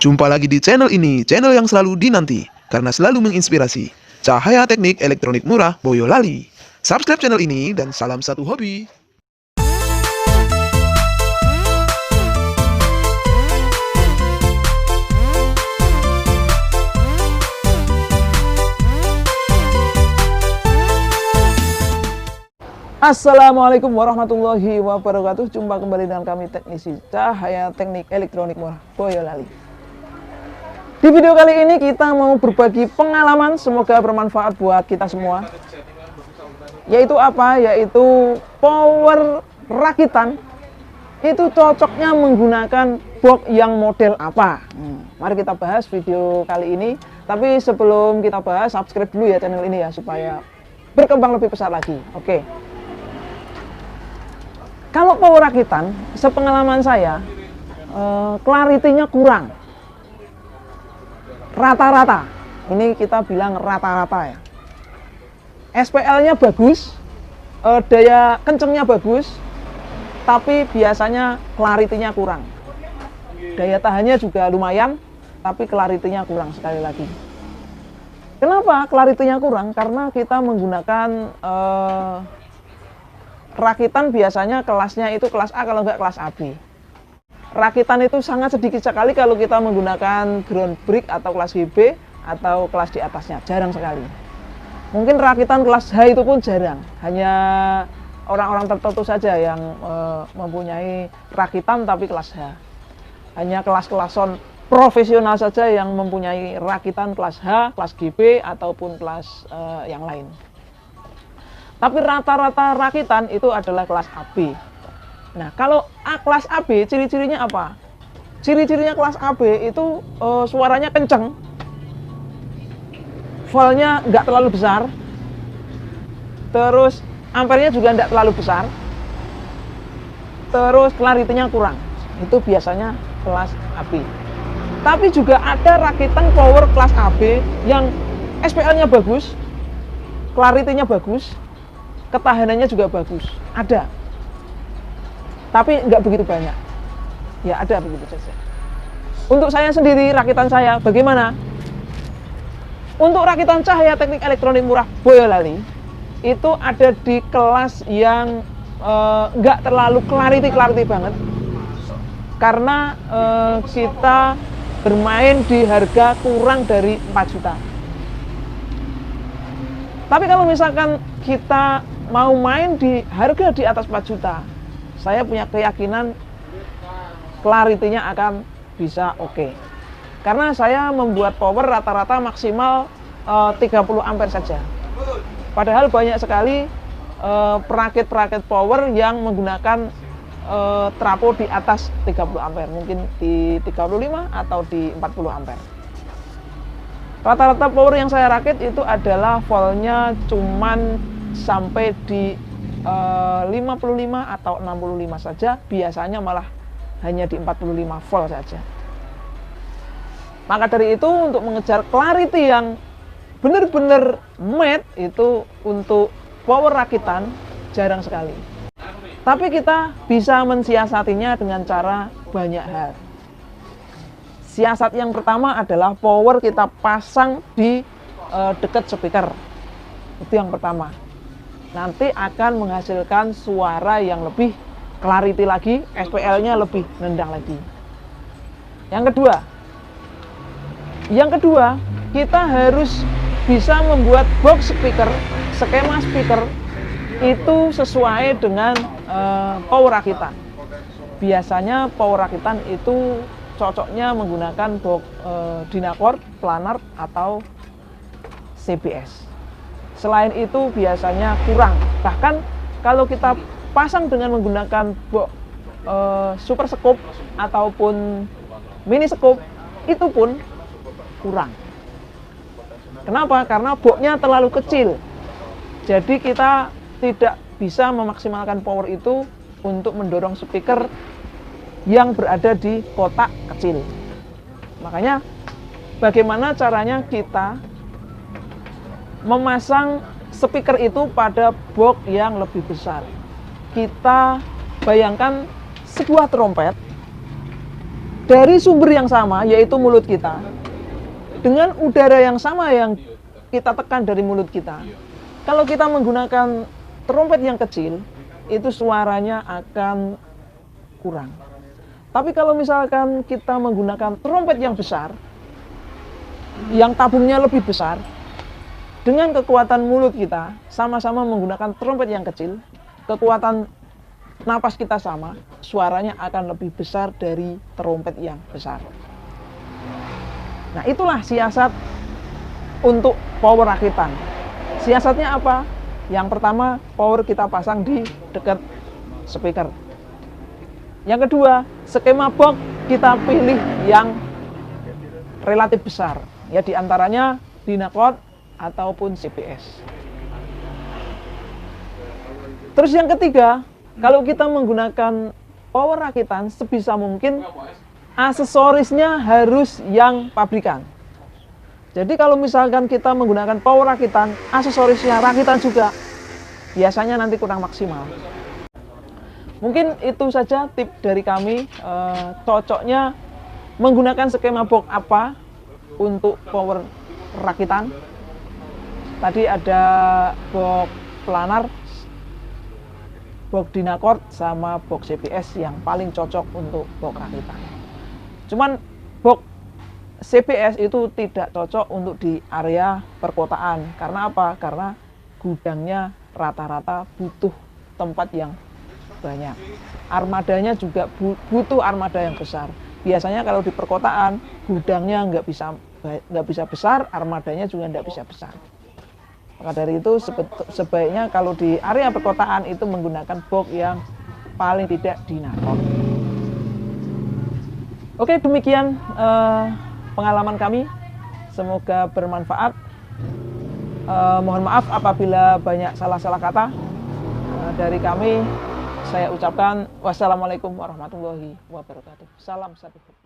Jumpa lagi di channel ini, channel yang selalu dinanti karena selalu menginspirasi. Cahaya Teknik Elektronik Murah Boyolali. Subscribe channel ini dan salam satu hobi. Assalamualaikum warahmatullahi wabarakatuh. Jumpa kembali dengan kami teknisi Cahaya Teknik Elektronik Murah Boyolali. Di video kali ini kita mau berbagi pengalaman, semoga bermanfaat buat kita semua. Yaitu apa? Yaitu power rakitan itu cocoknya menggunakan box yang model apa. Mari kita bahas video kali ini. Tapi sebelum kita bahas, subscribe dulu ya channel ini ya, supaya berkembang lebih pesat lagi. Oke. Kalau power rakitan, sepengalaman saya, clarity-nya kurang. Rata-rata, ini kita bilang rata-rata ya. SPL-nya bagus, daya kencengnya bagus, tapi biasanya clarity-nya kurang. Daya tahannya juga lumayan, tapi clarity-nya kurang sekali lagi. Kenapa clarity-nya kurang? Karena kita menggunakan rakitan biasanya kelasnya itu kelas A, kalau nggak kelas AB. Rakitan itu sangat sedikit sekali kalau kita menggunakan ground brick atau kelas GB atau kelas di atasnya, jarang sekali. Mungkin rakitan kelas H itu pun jarang, hanya orang-orang tertentu saja yang mempunyai rakitan tapi kelas H. Hanya kelas-kelason profesional saja yang mempunyai rakitan kelas H, kelas GB ataupun kelas yang lain. Tapi rata-rata rakitan itu adalah kelas AB. Nah, kalau kelas AB, ciri-cirinya apa? Ciri-cirinya kelas AB itu suaranya kenceng, voltnya nggak terlalu besar, terus ampernya juga nggak terlalu besar, terus clarity-nya kurang. Itu biasanya kelas AB. Tapi juga ada rakitan power kelas AB yang SPL-nya bagus, clarity-nya bagus, ketahanannya juga bagus, ada, tapi nggak begitu banyak. Ya ada begitu saja. Untuk saya sendiri, rakitan saya bagaimana? Untuk rakitan Cahaya Teknik Elektronik Murah Boyolali itu ada di kelas yang nggak terlalu clarity banget, karena kita bermain di harga kurang dari 4 juta. Tapi kalau misalkan kita mau main di harga di atas 4 juta, saya punya keyakinan clarity-nya akan bisa oke. Karena saya membuat power rata-rata maksimal 30 ampere saja. Padahal banyak sekali perakit-perakit power yang menggunakan trafo di atas 30 ampere, mungkin di 35 atau di 40 ampere. Rata-rata power yang saya rakit itu adalah voltnya cuman sampai di 55 atau 65 saja, biasanya malah hanya di 45 volt saja. Maka dari itu, untuk mengejar clarity yang benar-benar matte itu untuk power rakitan jarang sekali. Tapi kita bisa mensiasatinya dengan cara banyak hal. Siasat yang pertama adalah power kita pasang di dekat speaker. Itu yang pertama. Nanti akan menghasilkan suara yang lebih clarity lagi, SPL-nya lebih nendang lagi. Yang kedua, kita harus bisa membuat box speaker, skema speaker itu sesuai dengan power rakitan. Biasanya power rakitan itu cocoknya menggunakan box Dynacord, planar atau CBS. Selain itu biasanya kurang. Bahkan kalau kita pasang dengan menggunakan box super scope ataupun mini scope, itu pun kurang. Kenapa? Karena boxnya terlalu kecil. Jadi kita tidak bisa memaksimalkan power itu untuk mendorong speaker yang berada di kotak kecil. Makanya bagaimana caranya kita memasang speaker itu pada box yang lebih besar. Kita bayangkan sebuah trompet dari sumber yang sama, yaitu mulut kita, dengan udara yang sama yang kita tekan dari mulut kita. Kalau kita menggunakan trompet yang kecil, itu suaranya akan kurang. Tapi kalau misalkan kita menggunakan trompet yang besar, yang tabungnya lebih besar, dengan kekuatan mulut kita, sama-sama menggunakan trompet yang kecil, kekuatan napas kita sama, suaranya akan lebih besar dari trompet yang besar. Nah, itulah siasat untuk power rakitan. Siasatnya apa? Yang pertama, power kita pasang di dekat speaker. Yang kedua, skema box kita pilih yang relatif besar. Ya, diantaranya Dynacord ataupun CPS. Terus yang ketiga, kalau kita menggunakan power rakitan, sebisa mungkin aksesorisnya harus yang pabrikan. Jadi kalau misalkan kita menggunakan power rakitan, aksesorisnya rakitan juga, biasanya nanti kurang maksimal. Mungkin itu saja tip dari kami, cocoknya menggunakan skema box apa untuk power rakitan. Tadi ada box planar, box Dynacord, sama box CPS yang paling cocok untuk box rakitan. Cuman box CPS itu tidak cocok untuk di area perkotaan. Karena apa? Karena gudangnya rata-rata butuh tempat yang banyak. Armadanya juga butuh armada yang besar. Biasanya kalau di perkotaan gudangnya nggak bisa besar, armadanya juga nggak bisa besar. Maka dari itu sebaiknya kalau di area perkotaan itu menggunakan box yang paling tidak Dynacord. Oke, demikian pengalaman kami, semoga bermanfaat. Mohon maaf apabila banyak salah-salah kata. Dari kami, saya ucapkan wassalamualaikum warahmatullahi wabarakatuh. Salam satu.